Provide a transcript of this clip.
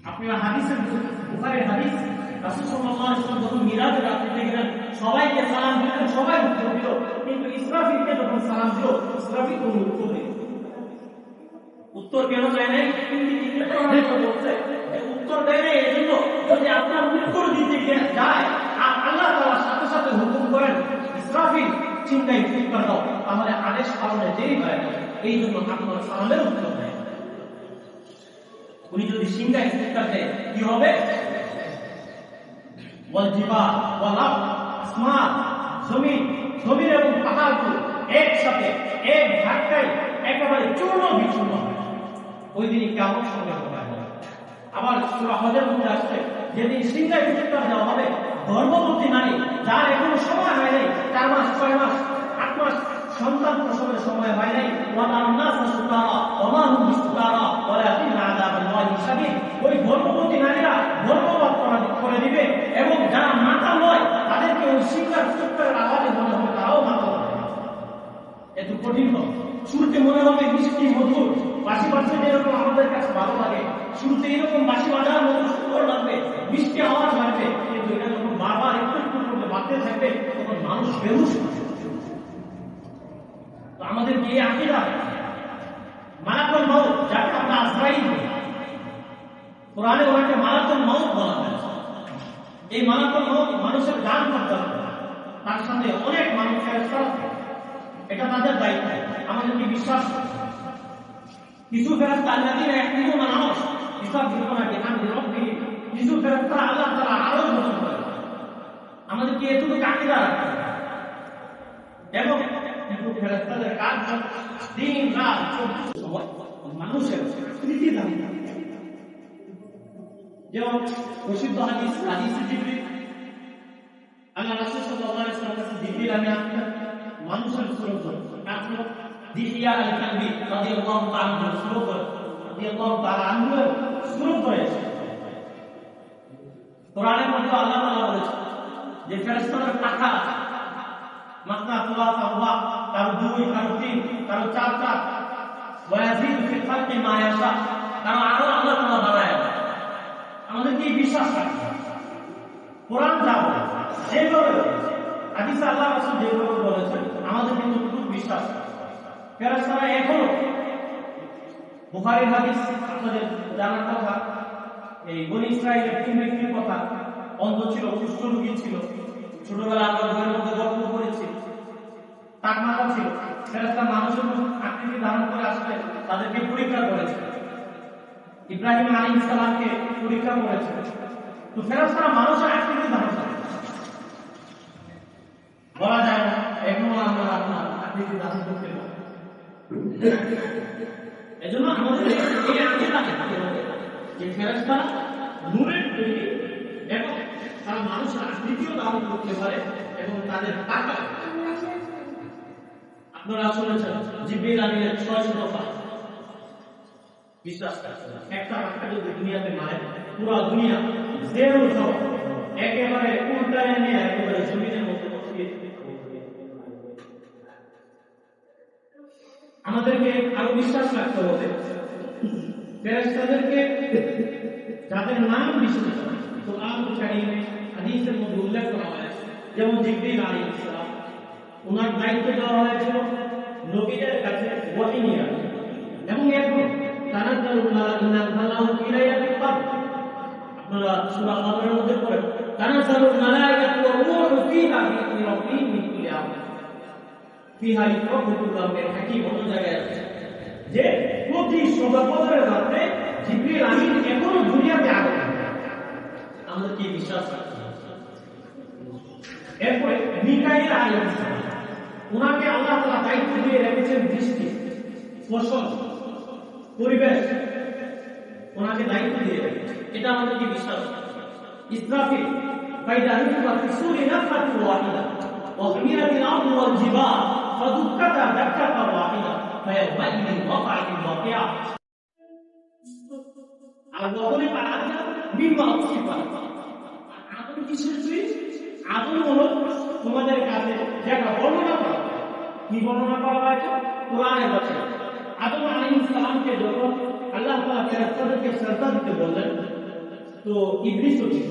আপনারা হাদিসের বুখারীর হাদিস, রাসূল সাল্লাল্লাহু আলাইহি ওয়াসাল্লাম যখন মিরাজের রাত্রিতে গেলেন সবাইকে সালাম দিলেন, সবাই উত্তর দিল, কিন্তু ইসরাফিলকে যখন সালাম দিল ইসরাফিল কোনো উত্তর দিল। উত্তর কেন দেয় নাই? বলছে উত্তর দেয় নাই এজন্য যদি আপনার উত্তর দিতে যায় আর আল্লাহ তাআলা সাথে সাথে হুকুম করেন ইসরাফিল চিন্তায় ফিট দাও, তাহলে আদেশ পালনে দেরি হয় না, এই জন্য আপনার সালামের উত্তর দেয়। উনি যদি সিংহায় চিৎকার দেয় কি হবে? আসমান, জমিন এবং পাহাড়গুলো একসাথে এক ধাক্কায় একেবারে চূর্ণ বিচূর্ণ হবে। ওই দিনই কেমন সঙ্গে হবে। আবার সূরা হজের মধ্যে আসছে যেদিন সিংহায় চিৎকার দেওয়া হবে গর্ভবতী নারী যার এখনো সময় হয় নাই, 4 মাস 6 মাস 8 মাস সন্তান প্রসবের সময় হয় নাই, ওই গর্ভবতী নারীরা গর্ভপাত করে দিবে এবং যারা মাথা নয় তাদেরকে ওই সিংহার চিৎকারের আওয়াজে মনে হবে তারাও মাথা হবে। এত কঠিন হবে। শুরুতে মনে হবে মিষ্টি মধুর বাঁশি বাজছে যেরকম আমাদের কাছে ভালো লাগে, শুরুতে এরকম বাঁশি বাজার মতো সুন্দর লাগবে, মিষ্টি আওয়াজ লাগবে, কিন্তু এটা যখন বারবার একটু একটু করে বাড়তে থাকবে তখন মানুষ বেহুশ। তো আমাদের কি আকীদা মালাকুল মউত, যাকে আমরা আজরাইল বলি, কোরআনে ওনাকে মালাকুল মউত বলা হয়েছে। এই মালাকুল মউত মানুষের জান করতে হবে, তার সাথে অনেক মানুষের সাথে, এটা তাদের দায়িত্ব। আমাদের কি বিশ্বাস? কিছু ফেরেশতা আল্লাযীনা ইয়াকতুবুনা নাস ইসতাগফিরুনা বিহামদি রাব্বিহিম, কিছু ফেরেশতা আল্লাহ তাআলা আরো ঘোষণা করে। আমাদের কি এতটুকু আকীদা রাখতে হবে? এবং কিছু ফেরেশতাদের কাজ দিন রাত 24 সময় মানুষের স্মৃতি দাবি করে। যেমন প্রসিদ্ধ হাদিস জিবরিল, আল্লাহ রাসূল সাল্লাল্লাহু আলাইহি ওয়াসাল্লাম কাছে জিবরিল আমি আসলাম মানুষের সুরত আসলো দিহিয়া আল-কালবি রাদিয়াল্লাহু তাআলা সুরত রাদিয়াল্লাহু তাআলা আনহু সুরত করেছে। কোরআনের মধ্যে আল্লাহ তাআলা বলেছেন যে ফেরেশতাদের টাকা মাত্রা তোলা তাওবা, কারো 2, কারো 3, কারো 4 ওয়াজিদ ফিল খালকি মা ইয়াশা, কারো আরো আল্লাহ তাআলা বাড়ায়। আমাদের কি বিশ্বাস রাখতে হবে? কোরআন যা বলে যেভাবে হাদিসে আল্লাহ রাসূল যেভাবে বলেছেন আমাদের কিন্তু খুব বিশ্বাস। ফেরেশতারা এখনো বুখারীর হাদিস আপনাদের জানার কথা, এই বনী ইসরাঈলের 3 ব্যক্তির কথা, অন্ধ ছিল, কুষ্ঠ রোগী ছিল, ছোটবেলা আমরা ঘরের মধ্যে গল্প করেছি, টাক মাথা ছিল, ফেরেশতা মানুষের আকৃতি ধারণ করে আসলে তাদেরকে পরীক্ষা করেছে, ইব্রাহিম আলাইহিস সালামকে পরীক্ষা করেছে। তো ফেরেশতারা মানুষের আকৃতি ধারণ করে, বলা যায় না এখনো আমরা আপনার আকৃতি ধারণ করতে পারি। এজন্য আমাদের এই আকীদা থাকতে হবে যে ফেরেশতারা নূরের তৈরি এবং তারা মানুষের আকৃতিও ধারণ করতে পারে এবং তাদের টাকা আপনারা শুনেছেন জিবরিল আলাইহিস 600 পা বিশ্বাস করতে একটা পাখা যদি দুনিয়াতে মারে পুরো দুনিয়া জেরো সব একেবারে উল্টায় নিয়ে একেবারে জমিনের মধ্যে বসিয়ে আমাদেরকে আরো বিশ্বাস রাখতে হবে ফেরেশতাদেরকে যাদের নাম বিশেষ কোরআন কারীমে হাদিসের মধ্যে উল্লেখ করা হয়েছে। যেমন জিবরিল আলাইহিস সালাম, ওনার দায়িত্ব দেওয়া হয়েছিল নবীদের কাছে ওহী নিয়ে আসা, এবং এখন তানাজ্জালুল মালাইকাতু ফি লাইলাতিল কদর, আপনারা সূরা কদরের মধ্যে পড়েন তানাজ্জালুল মালাইকাতু ওয়া রূহু ফিহা বিইذনি রাব্বিহিম মিন কুল্লি আমর ফিহা ইফরাকুল রাব্বিল হাকীম। অন্য জায়গায় আছে যে প্রতি সূরা কদরের রাতে জিবরিল আমিন এখনো দুনিয়াতে আগমন। আমাদের কি বিশ্বাস আছে? এরপরে মিকাইল আলাইহিস সালাম, ওনাকে আল্লাহ তাআলা দায়িত্ব দিয়ে রেখেছেন বৃষ্টি, ফসল, পরিবেশ, ওনাকে দায়িত্ব দিয়ে রেখেছেন। এটা আমাদের কি বিশ্বাস? ইসরাফিল ফাইদা হুয়া ফি সূরি নাফাতুন ওয়াহিদা ওয়া হামিলাতিল আরদু ওয়াল জিবাল ফাদুক্কাতা দাক্কাতান ওয়াহিদা ফায়াউমাইযিন ওয়াকাআতিল ওয়াকিআ। আর যখনই পারা যায় বিমা উসিফা আদম কিসের জিনিস? আদম হলো তোমাদের কাছে যেটা বর্ণনা করা হয়। কি বর্ণনা করা হয়েছে? কোরআনে বলছে আদম আলাইহিস সালামকে যখন আল্লাহ তাআলা ফেরেশতাদেরকে সিজদা দিতে বললেন তো ইবলিসও ঠিক